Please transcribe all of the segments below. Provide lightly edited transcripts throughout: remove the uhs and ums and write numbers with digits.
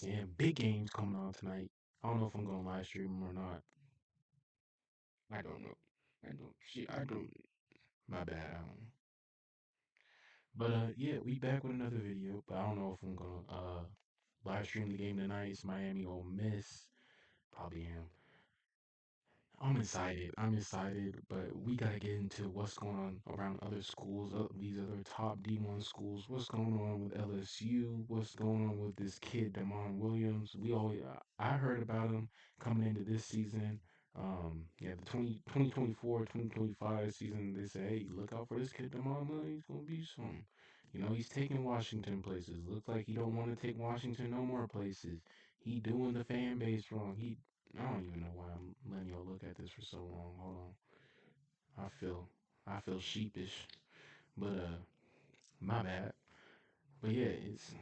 saying? Big games coming on tonight. I don't know if I'm gonna live stream them or not. I don't know. I don't. Shit, I don't. My bad. I don't. But yeah, we back with another video. But I don't know if I'm gonna live stream the game tonight. It's Miami Ole Miss. Probably am. I'm excited. I'm excited, but we gotta get into what's going on around other schools, these other top D1 schools. What's going on with LSU? What's going on with this kid, Damon Williams? I heard about him coming into this season. Yeah, the 2024-2025 season, they say, hey, look out for this kid, Damon Williams. He's gonna be something. You know, he's taking Washington places. Looks like he don't want to take Washington no more places. He doing the fan base wrong. I don't even know why I'm letting y'all look at this for so long. Hold on. I feel sheepish. But my bad. But yeah, it's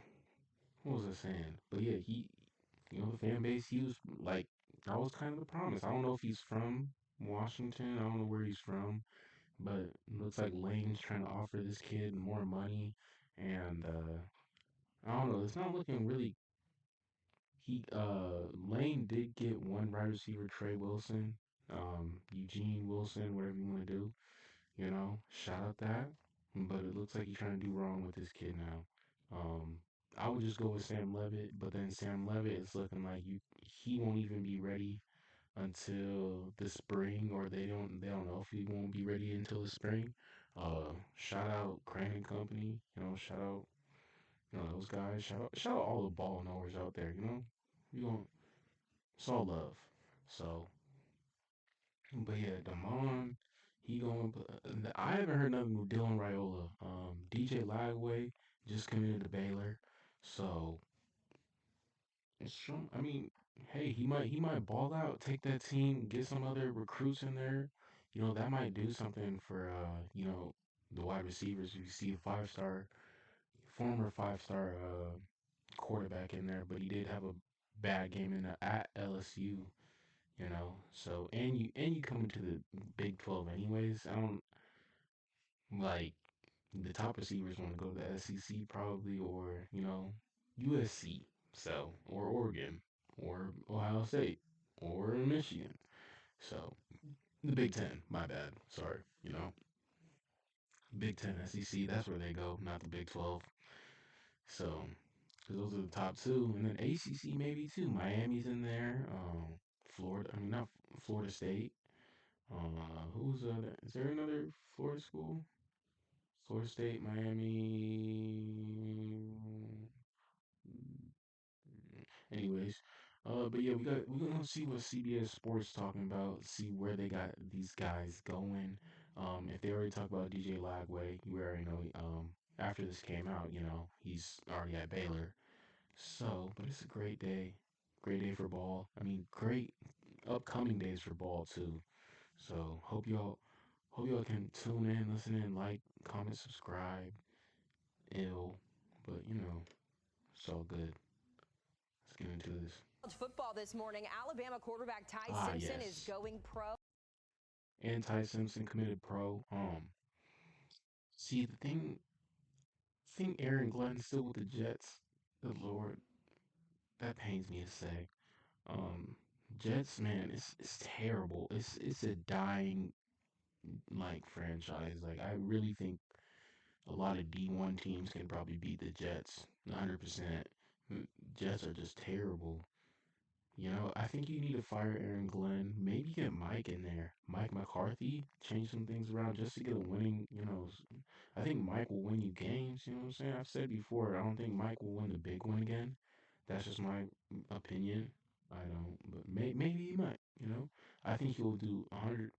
what was I saying? But yeah, the fan base, he was like that was kind of the promise. I don't know if he's from Washington. I don't know where he's from, but it looks like Lane's trying to offer this kid more money and I don't know, it's not looking really Lane did get one wide receiver, Trey Wilson, Eugene Wilson, whatever you want to do, shout out that. But it looks like he's trying to do wrong with this kid now. I would just go with Sam Levitt, but then Sam Levitt is looking like he won't even be ready until the spring, or they don't know if he won't be ready until the spring. Shout out Crane and Company, shout out those guys, shout out all the ball knowers out there, you going it's all love. So, but yeah, Damon, he going. I haven't heard nothing with Dylan Raiola. DJ Lagway just committed to Baylor, so it's true. I mean, hey, he might ball out, take that team, get some other recruits in there. That might do something for the wide receivers. You see a former 5-star quarterback in there, but he did have a bad game at LSU. So and you come into the Big 12 anyways. I don't like the top receivers want to go to the SEC probably, or USC, so or Oregon or Ohio State or Michigan. So the Big Ten, my bad, sorry. Big Ten, SEC, that's where they go, not the Big 12. So because those are the top two, and then ACC maybe too. Miami's in there. Florida, I mean not Florida State. Who's is there another Florida school? Florida State, Miami. Anyways, but yeah, we're gonna see what CBS Sports talking about. See where they got these guys going. If they already talk about DJ Lagway, you already know. After this came out, he's already at Baylor. So, but it's a great day for ball. I mean, great upcoming days for ball too. So hope y'all can tune in, listen in, like, comment, subscribe. Ill, but it's all good. Let's get into this. College football this morning, Alabama quarterback Ty Simpson is Yes. going pro. And Ty Simpson committed pro. See the thing Aaron Glenn's still with the Jets. Good Lord, that pains me to say. Um, Jets, man, it's terrible. It's a dying like franchise. Like I really think a lot of D1 teams can probably beat the Jets 100%. Jets are just terrible. I think you need to fire Aaron Glenn. Maybe get Mike in there. Mike McCarthy. Change some things around just to get a winning, I think Mike will win you games, you know what I'm saying? I've said before, I don't think Mike will win the big one again. That's just my opinion. I don't, but maybe he might. I think he'll do 100,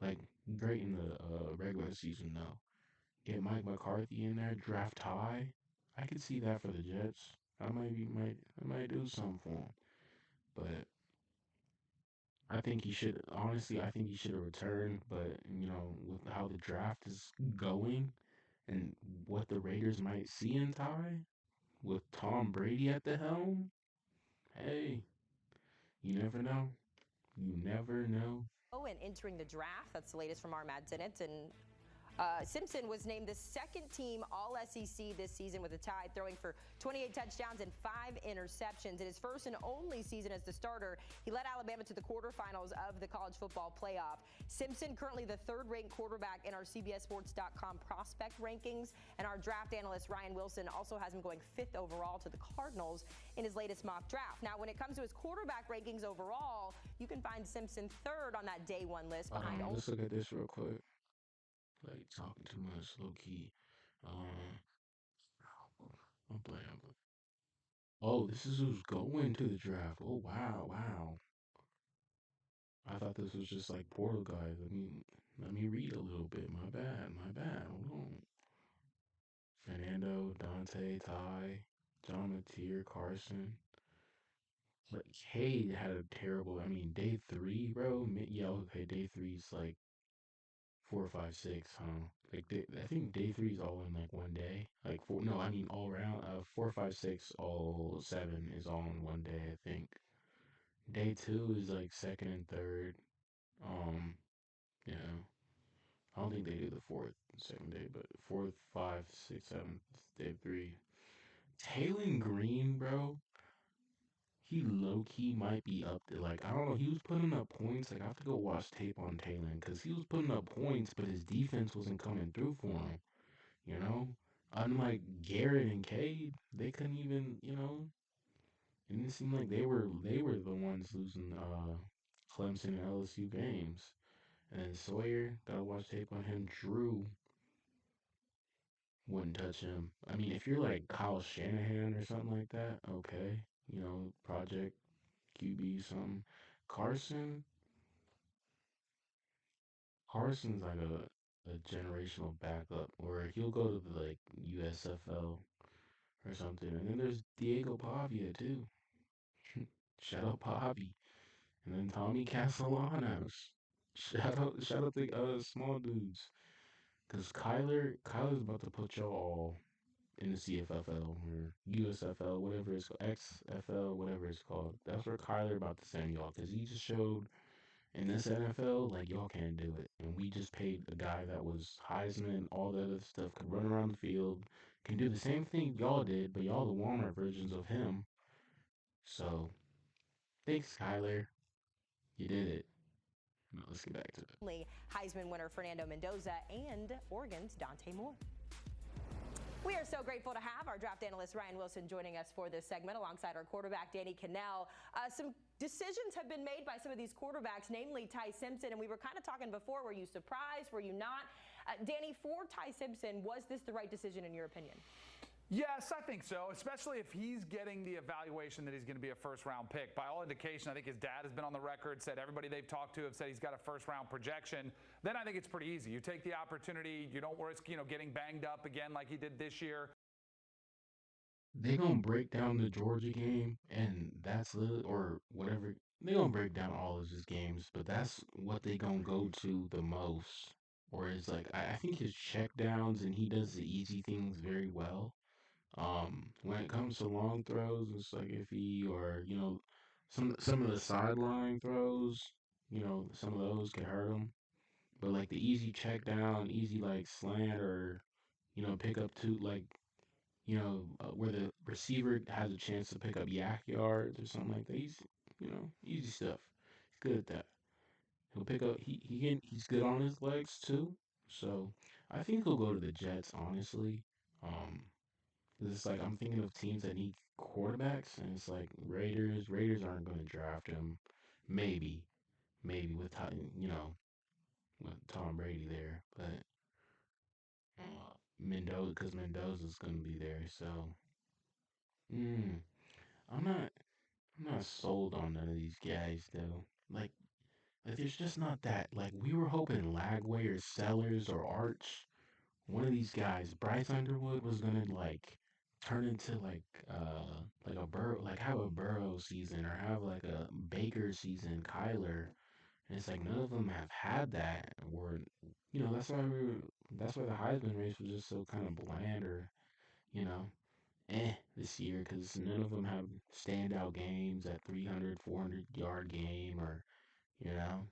like, great in the regular season, though. Get Mike McCarthy in there, draft high. I could see that for the Jets. I might do something for him. But I think he should have returned. But, with how the draft is going and what the Raiders might see in Ty with Tom Brady at the helm, hey, you never know. You never know. And entering the draft. That's the latest from our Matt Dennett. And Simpson was named the second team All SEC this season with a tie, throwing for 28 touchdowns and 5 interceptions. In his first and only season as the starter, he led Alabama to the quarterfinals of the college football playoff. Simpson, currently the third-ranked quarterback in our CBSSports.com prospect rankings, and our draft analyst Ryan Wilson also has him going 5th overall to the Cardinals in his latest mock draft. Now, when it comes to his quarterback rankings overall, you can find Simpson 3rd on that day one list behind. Let's look at this real quick. Like talking too much, low key. I'm playing. Oh, this is who's going to the draft. Oh wow, wow. I thought this was just like portal guys. Let me read a little bit. My bad, my bad. Hold on. Fernando, Dante, Ty, John Mateer, Carson. Like Cade had a terrible. Day 3, bro. Yeah, okay. Day 3's like 4, 5, 6, huh? Like I think day 3 is all in like one day. Like four. No, all around. 4, 5, 6, all 7 is all in one day. I think. Day 2 is like second and third. Yeah. I don't think they do the fourth second day, but fourth, 5, 6, 7, day 3. Taylon Green, bro. He low key might be up there. Like, I don't know. He was putting up points. Like, I have to go watch tape on Taylor because he was putting up points, but his defense wasn't coming through for him. You know, unlike Garrett and Cade, they couldn't even. It didn't seem like they were the ones losing Clemson and LSU games. And then Sawyer, gotta watch tape on him. Drew wouldn't touch him. If you're like Kyle Shanahan or something like that, okay. Project QB something. Carson, Carson's like a generational backup, or he'll go to the like USFL or something. And then there's Diego Pavia too. Shout out Pavi. And then Tommy Castellanos. Shout out the small dudes. Cause Kyler's about to put y'all all in the CFFL or USFL, whatever it's called, XFL, whatever it's called. That's where Kyler about to send y'all. Cause he just showed in this NFL, like y'all can't do it. And we just paid a guy that was Heisman, all the other stuff, could run around the field, can do the same thing y'all did, but y'all the Walmart versions of him. So thanks, Kyler. You did it. Now let's get back to it. Heisman winner Fernando Mendoza and Oregon's Dante Moore. We are so grateful to have our draft analyst Ryan Wilson joining us for this segment alongside our quarterback Danny Cannell. Some decisions have been made by some of these quarterbacks, namely Ty Simpson, and we were kind of talking before, were you surprised, were you not? Danny, for Ty Simpson, was this the right decision in your opinion? Yes, I think so, especially if he's getting the evaluation that he's going to be a first-round pick. By all indication, I think his dad has been on the record, said everybody they've talked to have said he's got a first-round projection. Then I think it's pretty easy. You take the opportunity. You don't risk, getting banged up again like he did this year. They gonna break down the Georgia game, and that's or whatever. They gonna break down all of his games, but that's what they gonna go to the most. Or it's like I think his check downs and he does the easy things very well. When it comes to long throws, it's like iffy, or some of the sideline throws, some of those can hurt him. But like the easy check down, easy like slant, or pick up two like where the receiver has a chance to pick up yak yards or something like that. Easy stuff. He's good at that. He'll pick up. He's good on his legs too. So I think he'll go to the Jets. Honestly, 'cause it's like I'm thinking of teams that need quarterbacks, and it's like Raiders. Raiders aren't going to draft him. Maybe with with Tom Brady there, but Mendoza, because Mendoza's going to be there. So mm, I'm not. I'm not sold on none of these guys though. Like there's just not that. Like we were hoping Lagway or Sellers or Arch, one of these guys, Bryce Underwood was gonna like turn into like a Burrow, like have a Burrow season or have like a Baker season, Kyler. And it's like none of them have had that. Or that's why the Heisman race was just so kind of bland, or you know this year, because none of them have standout games at 300, 400 yard game, or you know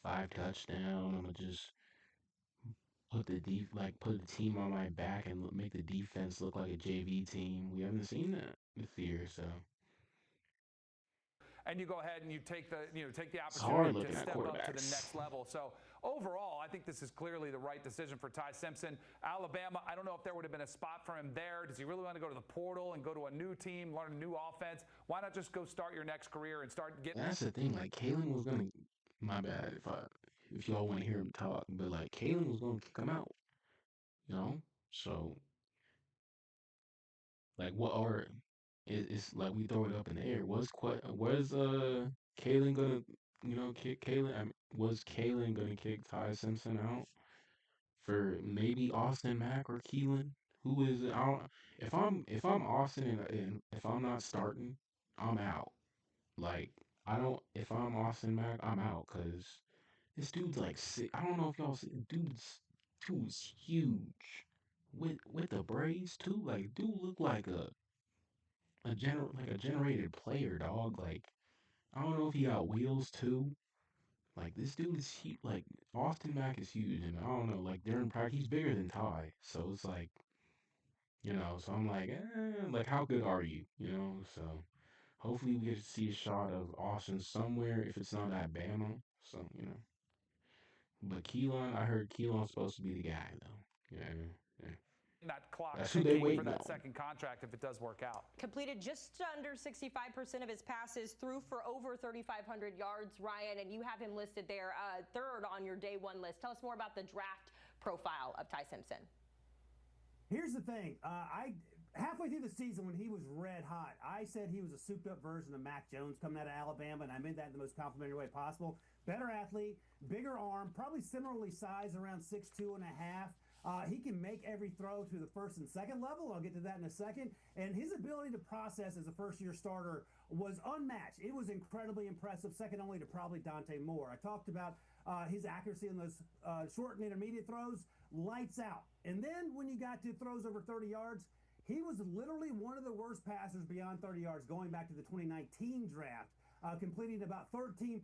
5 touchdown. I'm gonna just put the team on my back and make the defense look like a JV team. We haven't seen that this year, so and you go ahead and you take the it's hard opportunity to looking at step up to the quarterbacks. next level. So overall, I think this is clearly the right decision for Ty Simpson. Alabama, I don't know if there would have been a spot for him there. Does he really want to go to the portal and go to a new team, learn a new offense? Why not just go start your next career and start getting? That's the thing. Like Kalen was gonna, my bad if y'all want to hear him talk, but like Kalen was gonna kick him out, you know. So like, what are it's like we throw it up in the air. Was Kalen gonna kick Kalen? I mean, was Kalen gonna kick Ty Simpson out for maybe Austin Mack or Keelan? Who is it? I don't, if I'm Austin and if I'm not starting, I'm out. Like I don't. If I'm Austin Mack, I'm out because this dude's like I don't know if y'all see. Dude's huge with the braids too. Like dude look like a generated player, dog. Like I don't know if he got wheels too. Like this dude is huge. Like Austin Mack is huge, and I don't know. Like during practice, he's bigger than Ty, so it's like So I'm like, like how good are you? So hopefully we get to see a shot of Austin somewhere if it's not at Bama. So. But Keelan, I heard Keelan's supposed to be the guy though. Yeah, yeah. That clock That's who they ticking for waiting that on. second contract if it does work out. Completed just under 65% of his passes, threw for over 3,500 yards, Ryan, and you have him listed there third on your day one list. Tell us more about the draft profile of Ty Simpson. Here's the thing. I halfway through the season when he was red hot, I said he was a souped up version of Mac Jones coming out of Alabama, and I meant that in the most complimentary way possible. Better athlete, bigger arm, probably similarly sized, around 6'2 and a half. He can make every throw to the first and second level. I'll get to that in a second. And his ability to process as a first-year starter was unmatched. It was incredibly impressive, second only to probably Dante Moore. I talked about his accuracy in those short and intermediate throws, lights out. And then when you got to throws over 30 yards, he was literally one of the worst passers beyond 30 yards going back to the 2019 draft, completing about 13%.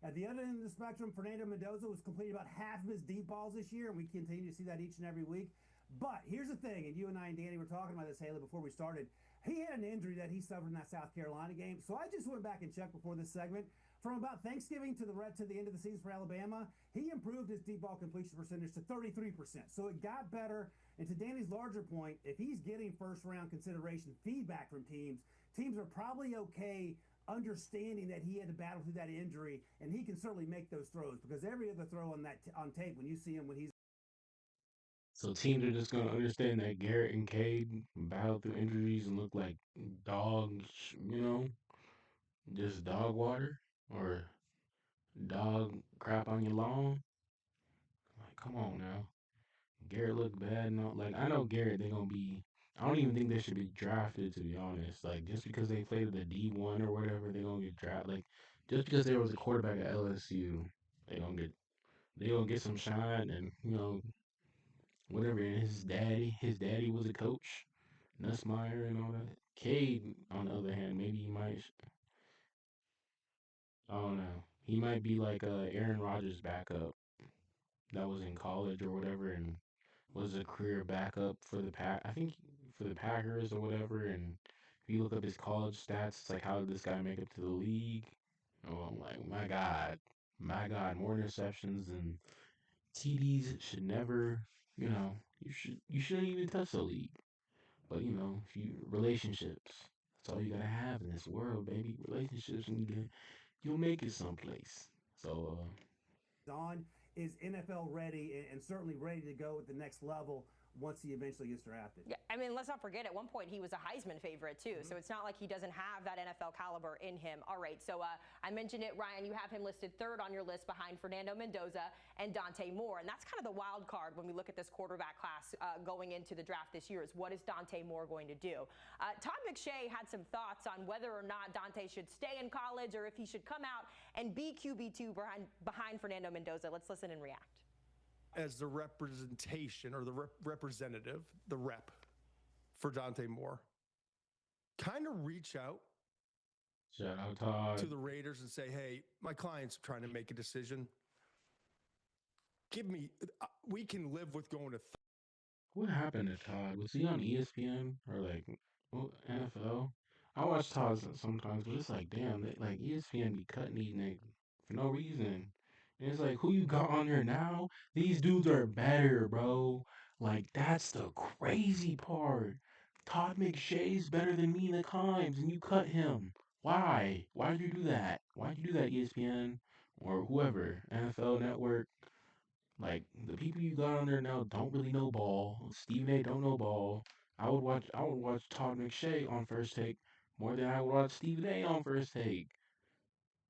At the other end of the spectrum, Fernando Mendoza was completing about half of his deep balls this year, and we continue to see that each and every week. But here's the thing, and you and I and Danny were talking about this, Haley, before we started. He had an injury that he suffered in that South Carolina game, so I just went back and checked before this segment. From about Thanksgiving to the end of the season for Alabama, he improved his deep ball completion percentage to 33%. So it got better. And to Danny's larger point, if he's getting first-round consideration feedback from teams are probably okay understanding that he had to battle through that injury, and he can certainly make those throws because every other throw on tape, when you see him when he's So teams are just gonna understand that Garrett and Cade battled through injuries and look like dogs, just dog water or dog crap on your lawn. Like, come on now. Garrett looked bad and all. Like, I know Garrett, they gonna be. I don't even think they should be drafted, to be honest. Like, just because they played at the D1 or whatever, they gonna get drafted. Like, just because there was a quarterback at LSU, they gonna get they gonna get some shine and whatever. And his daddy was a coach, Nussmeyer and all that. Cade, on the other hand, maybe he might. I don't know. He might be like Aaron Rodgers' backup that was in college or whatever and was a career backup for the I think for the Packers or whatever. And if you look up his college stats, it's like how did this guy make it to the league? Oh, I'm like, my God, more interceptions than TDs should never. You shouldn't even touch the league. But if you relationships, that's all you gotta have in this world, baby. Relationships, and you'll make it someplace. So on is NFL ready and certainly ready to go at the next level once he eventually gets drafted. Yeah, I mean, let's not forget, at one point he was a Heisman favorite too, so it's not like he doesn't have that NFL caliber in him. All right, so I mentioned it, Ryan, you have him listed third on your list behind Fernando Mendoza and Dante Moore, and that's kind of the wild card when we look at this quarterback class going into the draft this year is what is Dante Moore going to do? Todd McShay had some thoughts on whether or not Dante should stay in college or if he should come out and be QB2 behind Fernando Mendoza. Let's listen and react. As the representation or the representative, the rep for Dante Moore, kind of reach out shout out Todd. to the Raiders and say, hey, my client's trying to make a decision. we can live with going to. What happened to Todd? Was he on ESPN or like NFL? I watch Todd sometimes, but it's like, damn, like ESPN be cutting these niggas for no reason. And it's like, who you got on there now? These dudes are better, bro. Like, that's the crazy part. Todd McShay's better than Mina Kimes, and you cut him. Why? Why did you do that? Why did you do that, ESPN or whoever, NFL Network? Like the people you got on there now don't really know ball. Stephen A. don't know ball. I would watch Todd McShay on First Take more than I would watch Stephen A. on First Take.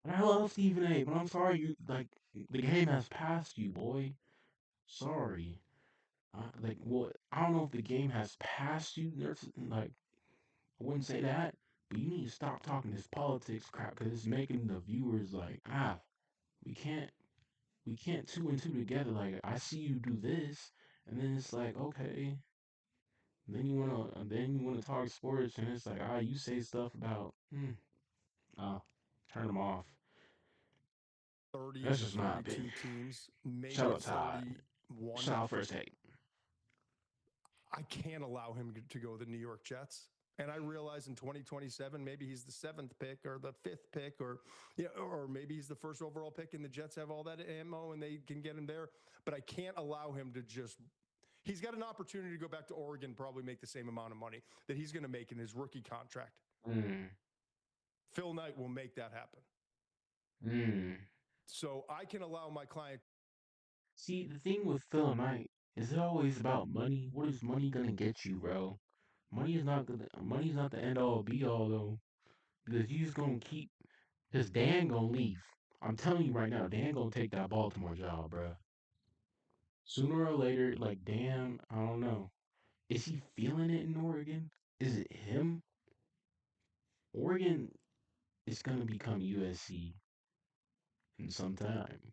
And I love Stephen A. But I'm sorry, you like the game has passed you, boy. Sorry. Well, I don't know if the game has passed you. Like, I wouldn't say that, but you need to stop talking this politics crap because it's making the viewers like, we can't we can't two and two together. Like I see you do this, and then it's like okay. Then you wanna talk sports, and it's like you say stuff about oh, turn them off. 30 That's to just my 32 opinion. teams, maybe Shout out Todd. 31. Shout out First Take. I can't allow him to go the New York Jets. And I realize in 2027, maybe he's the 7th pick or the 5th pick, or or maybe he's the first overall pick, and the Jets have all that ammo and they can get him there. But I can't allow him to just. He's got an opportunity to go back to Oregon, probably make the same amount of money that he's going to make in his rookie contract. Mm. Phil Knight will make that happen. Mm. So I can allow my client. See, the thing with Phil Knight is it always about money. What is money gonna get you, bro? Money's not the end all be all though. Because you just gonna keep because Dan gonna leave. I'm telling you right now, Dan gonna take that Baltimore job, bro. Sooner or later, like damn, I don't know. Is he feeling it in Oregon? Is it him? Oregon is gonna become USC in some time.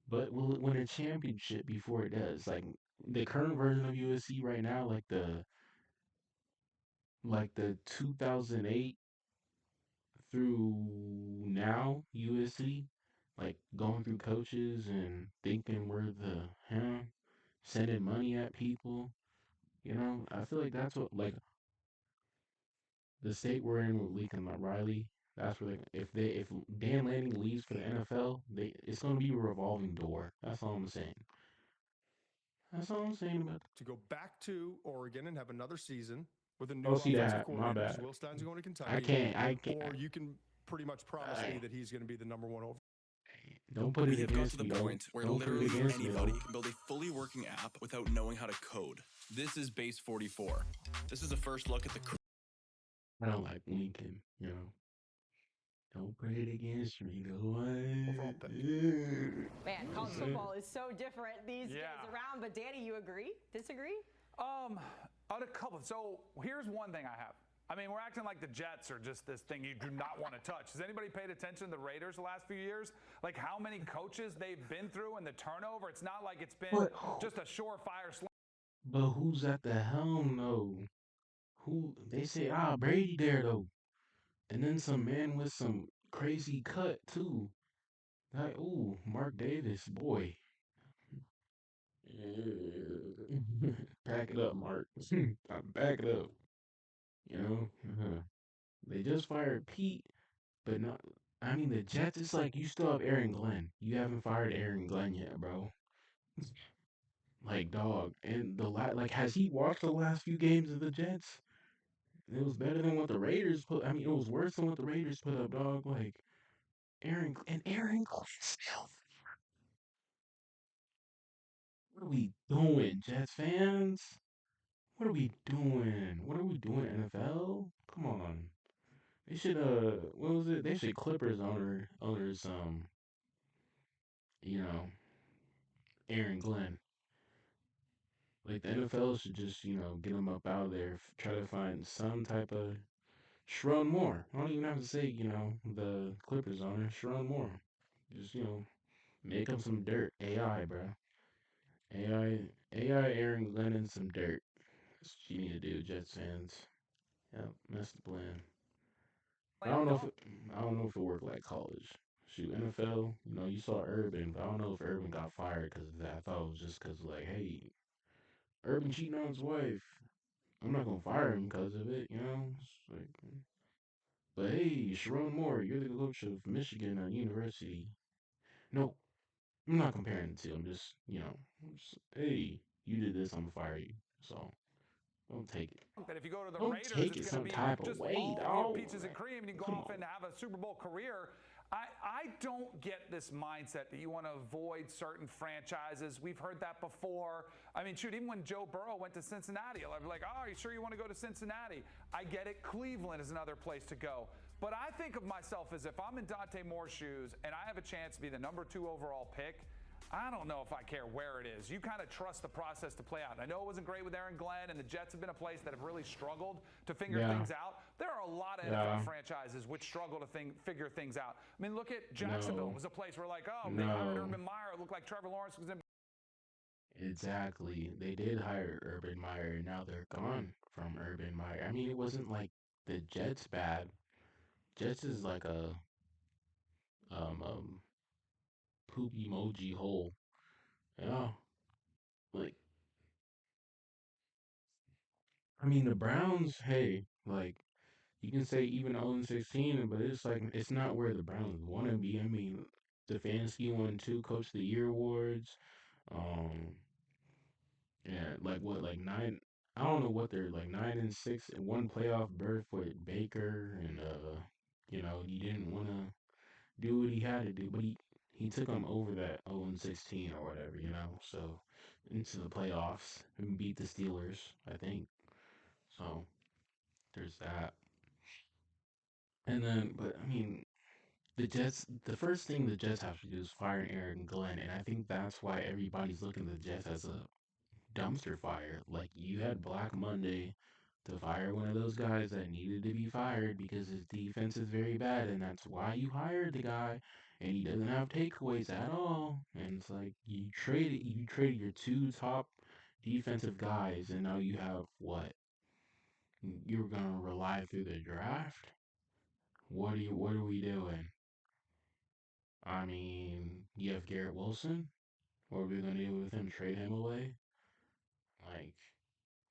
But will it win a championship before it does? Like the current version of USC right now, like the 2008 through now USC, like going through coaches and thinking we're the sending money at people. I feel like that's what like the state we're in with Lincoln Riley. That's where if Dan Lanning leaves for the NFL, it's gonna be a revolving door. That's all I'm saying. That's all I'm saying about. To go back to Oregon and have another season with a Oh, new see offensive that? My coordinator because bad. Will Stein's going to I Kentucky, can't. I can't. or you can pretty much promise me that he's going to be the number one over. Don't put We it have got to against the me, though. point where Don't put it literally against me, anybody though. can build a fully working app without knowing how to code. This is Base 44. This is a first look at the I don't like Lincoln. Don't put it against me, though. Overall pick. Man, college football is so different these days Yeah. around. But Danny, you agree? Disagree? On a couple. So here's one thing I have. I mean, we're acting like the Jets are just this thing you do not want to touch. Has anybody paid attention to the Raiders the last few years? Like how many coaches they've been through and the turnover? It's not like it's been just a surefire slam. But who's at the helm, though? Who they say Brady there though, and then some man with some crazy cut too. Like Mark Davis, boy. Back it up, Mark. Back it up. You know, they just fired Pete, but not. I mean, the Jets. It's like you still have Aaron Glenn. You haven't fired Aaron Glenn yet, bro. Like dog, and like has he watched the last few games of the Jets? It was better than what the Raiders put. I mean, it was worse than what the Raiders put up, dog. Like Aaron Glenn still. What are we doing, Jets fans? What are we doing? What are we doing, NFL? Come on. They should what was it? They should Clippers owners you know, Aaron Glenn. Like the NFL should just, get him up out of there, try to find some type of Sharon Moore. I don't even have to say, the Clippers owner, Sharon Moore. Just, make him some dirt. AI, bro. AI Aaron Glenn and some dirt. That's what you need to do, Jets fans. Yep, that's the plan. I don't know if it worked like college. shoot, NFL, you saw Urban, but I don't know if Urban got fired because of that. I thought it was just because, like, hey, Urban cheating on his wife. I'm not gonna fire him because of it. It's like, but hey, Sharon Moore, you're the coach of Michigan University. No, I'm not comparing the two. Hey, you did this, I'm gonna fire you. So don't take it. That if you go to the Don't Raiders, take it's it going to some be type of just way, all dog. peaches and cream, and you go Come off on. and have a Super Bowl career. I don't get this mindset that you want to avoid certain franchises. We've heard that before. I mean, shoot, even when Joe Burrow went to Cincinnati, I'd be like, oh, are you sure you want to go to Cincinnati? I get it. Cleveland is another place to go. But I think of myself as if I'm in Dante Moore's shoes and I have a chance to be the number 2 overall pick. I don't know if I care where it is. You kind of trust the process to play out. I know it wasn't great with Aaron Glenn, and the Jets have been a place that have really struggled to figure Yeah. things out. There are a lot of NFL franchises which struggle to figure things out. I mean, look at Jacksonville. No. It was a place where, like, oh, they hired No. Urban Meyer. It looked like Trevor Lawrence was in. Exactly. They did hire Urban Meyer, and now they're gone from Urban Meyer. I mean, it wasn't like the Jets bad. Jets is like a um poop emoji hole. Yeah. Like, I mean, the Browns, hey, like, you can say even 0-16, but it's like, it's not where the Browns want to be. I mean, Stefanski won 2 Coach of the Year awards. Um, yeah, like what, like 9, I don't know what they're like, 9-6, and 1 playoff berth with Baker, and, he didn't want to do what he had to do, but he took them over that 0-16 or whatever. So into the playoffs and beat the Steelers, I think. So there's that. And then, but I mean, the Jets. The first thing the Jets have to do is fire Aaron Glenn, and I think that's why everybody's looking at the Jets as a dumpster fire. Like you had Black Monday to fire one of those guys that needed to be fired because his defense is very bad, and that's why you hired the guy, and he doesn't have takeaways at all. And it's like you traded your 2 top defensive guys, and now you have what? You're gonna rely through the draft? What are we doing? I mean, you have Garrett Wilson. What are we gonna do with him? Trade him away? Like,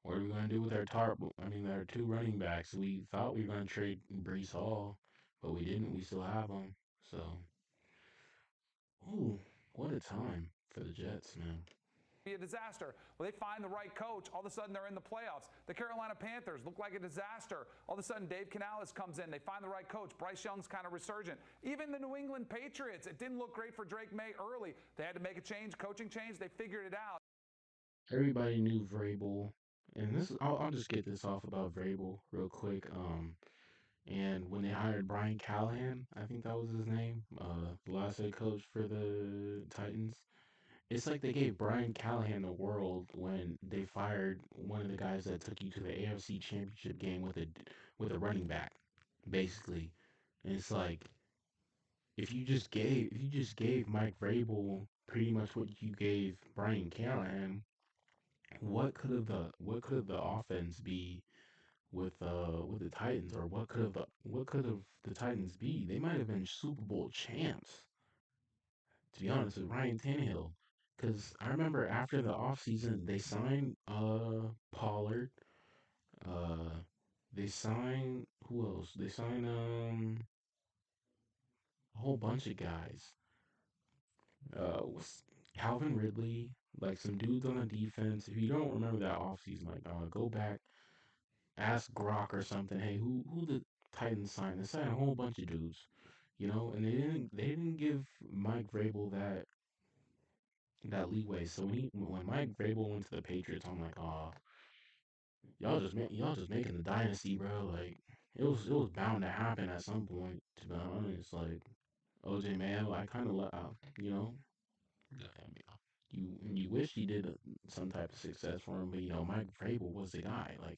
what are we gonna do with our tarp? I mean, our 2 running backs. We thought we were gonna trade Brees Hall, but we didn't. We still have them. So, ooh, what a time for the Jets, man. Be a disaster. Well, they find the right coach. All of a sudden, they're in the playoffs. The Carolina Panthers look like a disaster. All of a sudden, Dave Canales comes in. They find the right coach. Bryce Young's kind of resurgent. Even the New England Patriots, it didn't look great for Drake May early. They had to make a change, coaching change. They figured it out. Everybody knew Vrabel, and I'll just get this off about Vrabel real quick. And when they hired Brian Callahan, I think that was his name, the last head coach for the Titans. It's like they gave Brian Callahan the world when they fired one of the guys that took you to the AFC Championship game with a running back, basically. And it's like if you just gave Mike Vrabel pretty much what you gave Brian Callahan, what could have the offense be with the Titans, or what could have the Titans be? They might have been Super Bowl champs, to be honest, with Ryan Tannehill. Because I remember after the offseason, they signed Pollard. Uh, they signed who else? They signed a whole bunch of guys. Was Calvin Ridley, like some dudes on the defense. If you don't remember that offseason, like go back, ask Grok or something. Hey, who the Titans signed? They signed a whole bunch of dudes. And they didn't give Mike Vrabel that leeway. So when Mike Vrabel went to the Patriots, I'm like, oh, y'all just making the dynasty, bro. Like it was bound to happen at some point. To be honest, like OJ Mayo, I kind of you know, you wish he did some type of success for him, but Mike Vrabel was the guy. Like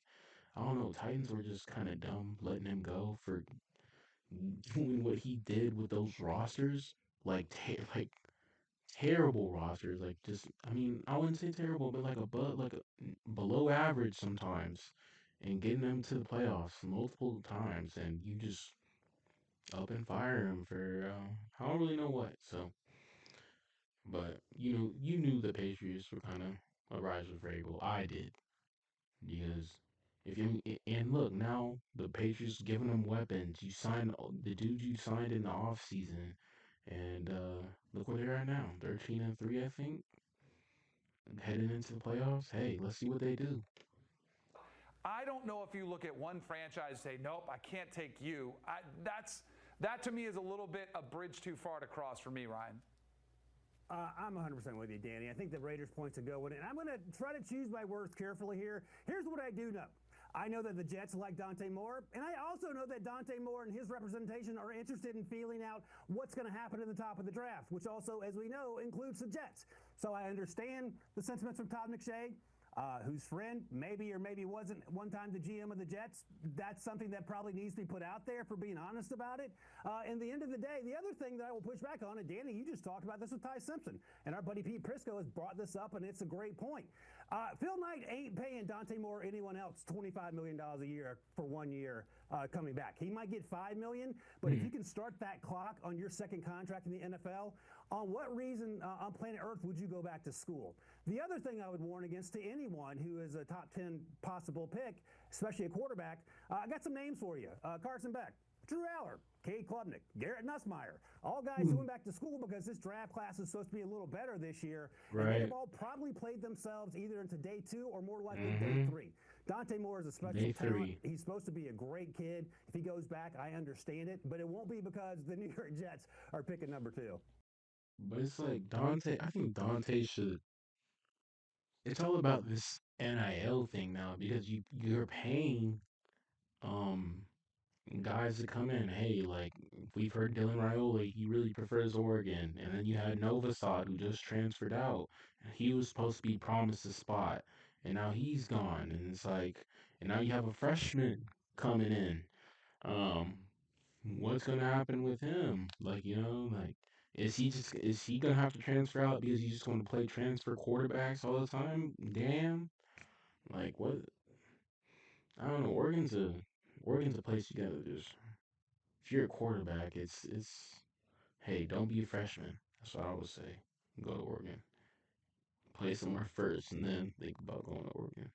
I don't know, Titans were just kind of dumb letting him go for doing what he did with those rosters. Like terrible rosters. Like just, I mean, I wouldn't say terrible, but like a below average sometimes, and getting them to the playoffs multiple times, and you just up and fire him for I don't really know what. So, but you knew the Patriots were kind of a rise with Vrabel. I did because if you and look now the Patriots giving them weapons. You signed the dude you signed in the off season, and look where they're at now. 13-3, I think, heading into the playoffs. Hey, let's see what they do. I don't know if you look at one franchise and say, nope, I can't take you. That to me is a little bit a bridge too far to cross for me, Ryan. I'm 100% with you, Danny. I think the Raiders' points will go in, and I'm going to try to choose my words carefully here. Here's what I do know. I know that the Jets like Dante Moore, and I also know that Dante Moore and his representation are interested in feeling out what's going to happen at the top of the draft, which also, as we know, includes the Jets. So I understand the sentiments from Todd McShay. Whose friend maybe or maybe wasn't one time the GM of the Jets. That's something that probably needs to be put out there for being honest about it. In the end of the day, the other thing that I will push back on, and Danny, you just talked about this with Ty Simpson, and our buddy Pete Prisco has brought this up, and it's a great point. Phil Knight ain't paying Dante Moore or anyone else $25 million a year for 1 year coming back. He might get $5 million, but if you can start that clock on your second contract in the NFL, on what reason on planet Earth would you go back to school? The other thing I would warn against to anyone who is a top 10 possible pick, especially a quarterback, I got some names for you. Carson Beck, Drew Aller, Cade Klubnik, Garrett Nussmeier, all guys who went back to school because this draft class is supposed to be a little better this year. And they Right. have all probably played themselves either into day 2 or more likely day 3. Dante Moore is a special Day talent. 3. He's supposed to be a great kid. If he goes back, I understand it, but it won't be because the New York Jets are picking number 2. But it's like Dante. I think Dante should. It's all about this NIL thing now because you're paying um guys to come in. Hey, like we've heard Dylan Raiola, he really prefers Oregon, and then you had Novasad who just transferred out. He was supposed to be promised a spot, and now he's gone. And it's like, and now you have a freshman coming in. Um, what's gonna happen with him? Like, like is he gonna have to transfer out because he's just gonna play transfer quarterbacks all the time? Damn. Like what? I don't know. Oregon's a place you gotta just if you're a quarterback, it's hey, don't be a freshman. That's what I would say. Go to Oregon. Play somewhere first and then think about going to Oregon.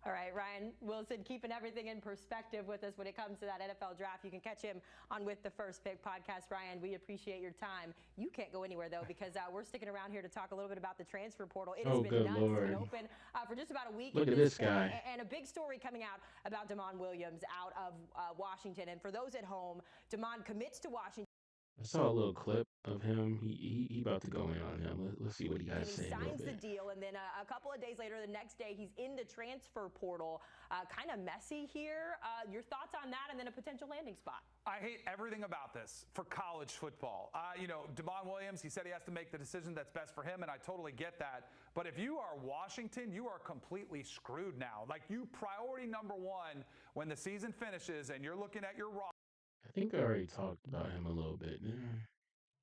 All right, Ryan Wilson keeping everything in perspective with us when it comes to that NFL draft. You can catch him on With the First Pick podcast. Ryan, we appreciate your time. You can't go anywhere, though, because we're sticking around here to talk a little bit about the transfer portal. It has been Good nuts. Lord. It's been open for just about a week. Look at this point, guy. and a big story coming out about Damon Williams out of Washington. And for those at home, Damon commits to Washington. I saw a little clip of him. He about to go in on him. Let's see what he got to say. He a little signs the bit. deal, and then a couple of days later, the next day, he's in the transfer portal. Kind of messy here. Your thoughts on that, and then a potential landing spot? I hate everything about this for college football. Damon Williams, he said he has to make the decision that's best for him, and I totally get that. But if you are Washington, you are completely screwed now. Like, you priority number one when the season finishes and you're looking at your roster. I think I already talked about him a little bit. Yeah.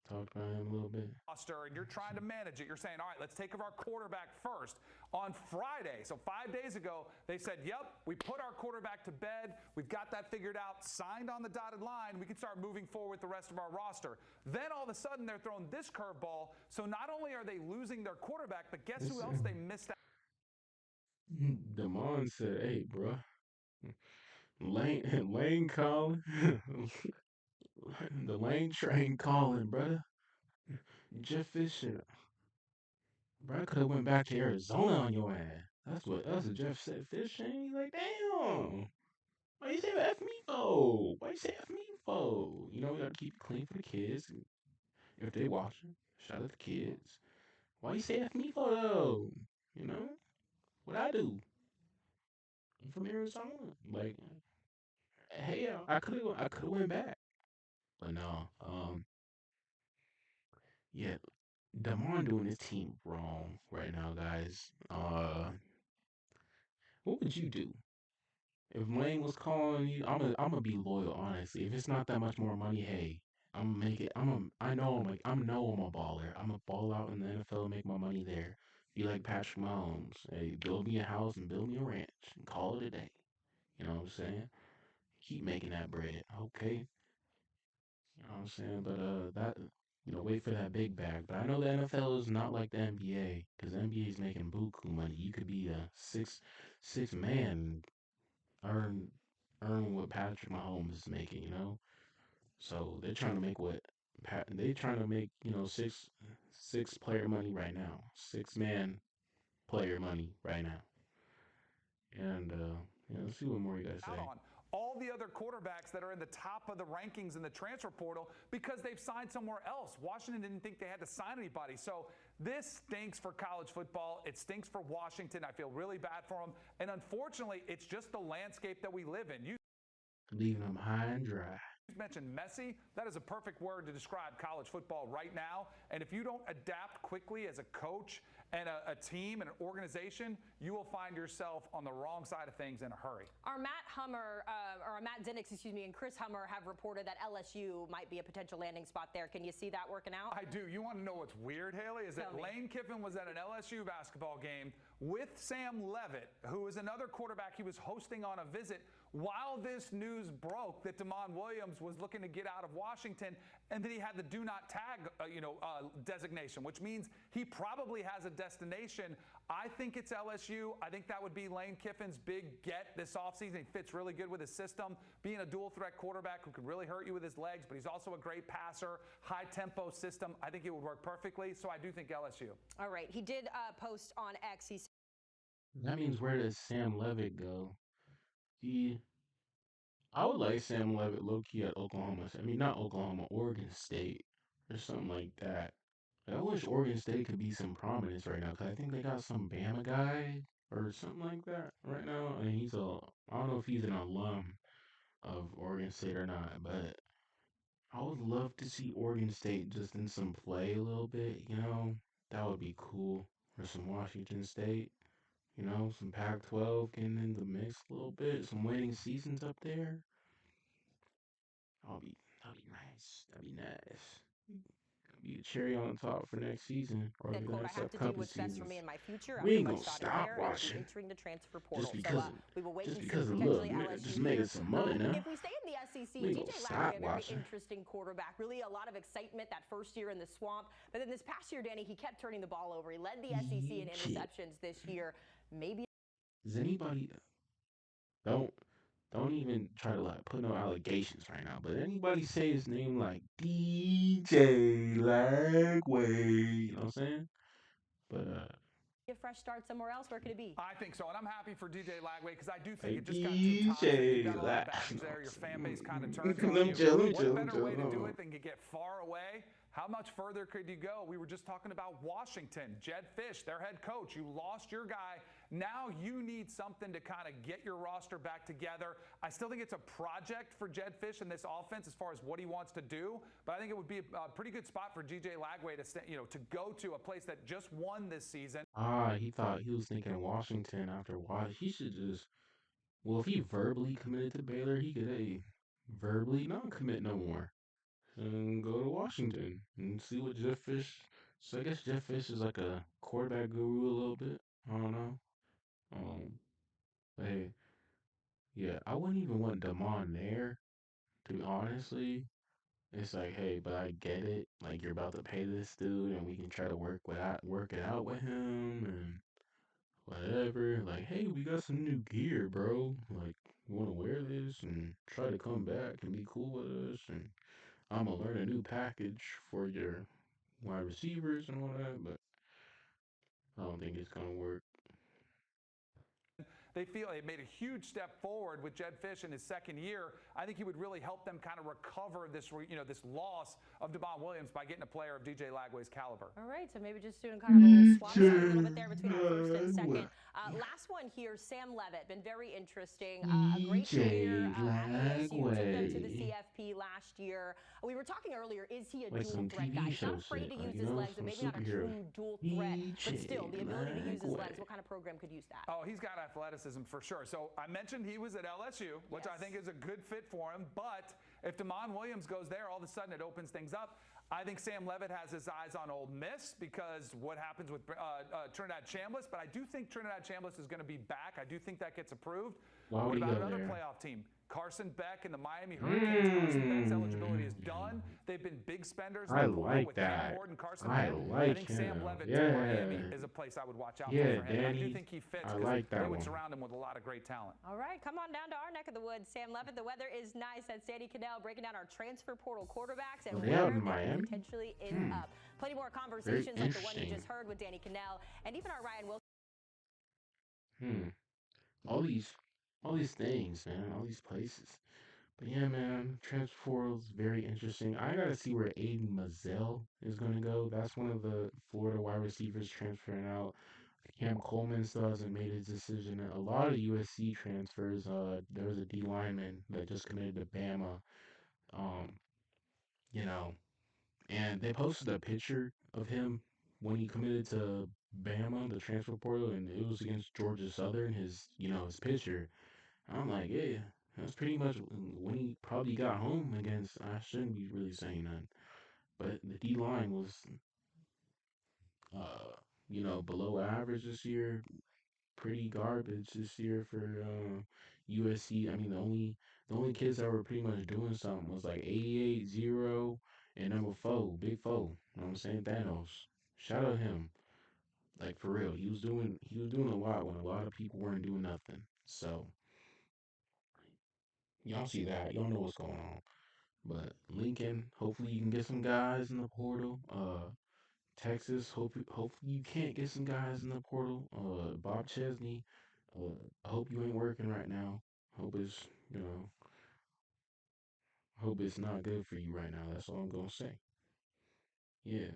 Talked about him a little bit. And you're trying to manage it. You're saying, all right, let's take care of our quarterback first. On Friday, so 5 days ago, they said, yep, we put our quarterback to bed. We've got that figured out, signed on the dotted line. We can start moving forward with the rest of our roster. Then all of a sudden, they're throwing this curveball. So not only are they losing their quarterback, but guess who else they missed out? Damon said, hey, bro. Lane calling. The Lane train calling, brother. Jeff Fisher. Bro, I could have went back to Arizona on your ass. That's what Jeff said. Fisher. And he's like, damn. Why you say F me for? Why you say F me for? We gotta keep it clean for the kids. If they watching, shout out the kids. Why you say F me for though? What I do? I'm from Arizona. Like, hey, I could have went back. But no, yeah, Damon doing his team wrong right now, guys. What would you do if Lane was calling you? I'm gonna be loyal, honestly. If it's not that much more money, hey, I'm gonna make it. I know I'm a baller. I'm a ball out in the NFL, and make my money there. Be like Patrick Mahomes. Hey, build me a house and build me a ranch and call it a day. You know what I'm saying? Keep making that bread, okay? You know what I'm saying? But that wait for that big bag. But I know the NFL is not like the NBA because the NBA is making buku money. You could be a six man earn earn what Patrick Mahomes is making. So they're trying to make they trying to make six player money right now, 6 man player money right now, and let's see what more you guys Out say. on all the other quarterbacks that are in the top of the rankings in the transfer portal because they've signed somewhere else. Washington didn't think they had to sign anybody. So this stinks for college football. It stinks for Washington. I feel really bad for them. And unfortunately, it's just the landscape that we live in. You Leaving them high and dry. mentioned messy. That is a perfect word to describe college football right now. And if you don't adapt quickly as a coach and a team and an organization, you will find yourself on the wrong side of things in a hurry. Our Matt Zenix, and Chris Hummer have reported that LSU might be a potential landing spot there. Can you see that working out? I do. You want to know what's weird, Haley? Is that Lane Kiffin was at an LSU basketball game with Sam Levitt, who is another quarterback he was hosting on a visit, while this news broke that Damon Williams was looking to get out of Washington, and then he had the do not tag designation, which means he probably has a destination. I think it's LSU. I think that would be Lane Kiffin's big get this offseason. He fits really good with his system, being a dual threat quarterback who could really hurt you with his legs, but he's also a great passer, high tempo system. I think it would work perfectly. So I do think LSU. All right. He did post on X. He said, That means where does Sam Levitt go? I would like Sam Levitt low key at Oklahoma. I mean, not Oklahoma, Oregon State or something like that. I wish Oregon State could be some prominence right now because I think they got some Bama guy or something like that right now. And I don't know if he's an alum of Oregon State or not, but I would love to see Oregon State just in some play a little bit. That would be cool. Or some Washington State, some Pac-12 getting in the mix a little bit, some winning seasons up there. That'll be nice. That'd be nice. Be the cherry on top for next season or the quote, next I have to do couple what's best for seasons. me and my future. We ain't I'm gonna stop watching entering the transfer portal. just because of we will wait just and because see of potentially love, LSU just making some money now. If we stay in the SEC, We ain't DJ gonna stop Lowry, a very watching. interesting quarterback. Really a lot of excitement that first year in the swamp. But then this past year, Danny, he kept turning the ball over. He led the SEC in interceptions this year. Maybe. Does anybody don't even try to like put no allegations right now, but anybody say his name like DJ Lagway, you know what I'm saying? But a fresh start somewhere else. Where could it be? I think so, and I'm happy for DJ Lagway because I do think hey, it just got too toxic. You got a lot of baggage there. Your fan base kind of turns on you. What better way to do it than to get far away? How much further could you go? We were just talking about Washington. Jed Fish, their head coach. You lost your guy. Now you need something to kind of get your roster back together. I still think it's a project for Jed Fish in this offense as far as what he wants to do. But I think it would be a pretty good spot for DJ Lagway to go to a place that just won this season. he was thinking Washington after Wash. He should just if he verbally committed to Baylor, he could verbally not commit no more and go to Washington and see what Jeff Fish. So I guess Jeff Fish is like a quarterback guru a little bit. I don't know. But hey, yeah, I wouldn't even want Damon there. To be honestly, it's like, hey, but I get it. Like you're about to pay this dude, and we can try to work it out with him and whatever. Like, hey, we got some new gear, bro. Like, you want to wear this and try to come back and be cool with us, and I'm gonna learn a new package for your wide receivers and all that, but I don't think it's gonna work. They feel they made a huge step forward with Jed Fish in his second year. I think he would really help them kind of recover this loss of Damon Williams by getting a player of DJ Lagway's caliber. All right, so maybe just doing kind of a little swap a little bit there between our first and second. Last one here, Sam Levitt, been very interesting. A great career at ASU, took them to the CFP last year. We were talking earlier, is he a dual threat guy? He's not afraid to use his legs, and maybe not a true dual threat, but still, the ability to use his legs. What kind of program could use that? Oh, he's got athleticism for sure. So I mentioned he was at LSU, which I think is a good fit for him. But if Damon Williams goes there, all of a sudden it opens things up. I think Sam Levitt has his eyes on Ole Miss because what happens with Trinidad Chambliss. But I do think Trinidad Chambliss is going to be back. I do think that gets approved. Why would what he about go another there? playoff team? Carson Beck and the Miami Hurricanes. Carson Beck's eligibility is done. They've been big spenders in I the portal like with Cam that. Ward and Carson I Beck. I like think him. Sam Levitt to Yeah. Miami is a place I would watch out Yeah, for him. And I do Danny. think he fits I because like they that would one. surround him with a lot of great talent. All right, come on down to our neck of the woods, Sam Levitt. The weather is nice. That's Danny Cannell breaking down our transfer portal quarterbacks and Are they out where in they Miami? potentially end up. Plenty more conversations like the one you interesting. just heard with Danny Cannell, and even our Ryan Wilson. All these things, man. All these places. But yeah, man, transfer portal's very interesting. I gotta see where Aiden Mazzell is gonna go. That's one of the Florida wide receivers transferring out. Cam Coleman still hasn't made his decision. A lot of USC transfers. There was a D lineman that just committed to Bama. Um, you know, and they posted a picture of him when he committed to Bama, the transfer portal, and it was against Georgia Southern. His picture. I'm like, yeah, that's pretty much when he probably got home against. I shouldn't be really saying that, but the D line was, below average this year. Pretty garbage this year for USC. I mean, the only kids that were pretty much doing something was like 88, 0, and number 4, Big 4. You know what I'm saying? Thanos. Shout out him. Like for real, he was doing a lot when a lot of people weren't doing nothing. So y'all see that. Y'all know what's going on. But Lincoln, hopefully you can get some guys in the portal. Texas, hopefully you can't get some guys in the portal. Bob Chesney, I hope you ain't working right now. Hope it's you know, hope it's not good for you right now. That's all I'm gonna say. Yeah,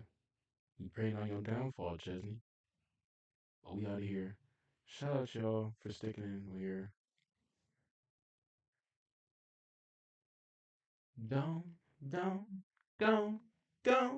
we praying on your downfall, Chesney. But we out of here. Shout out y'all for sticking in here. Don't, don't, don't, don't.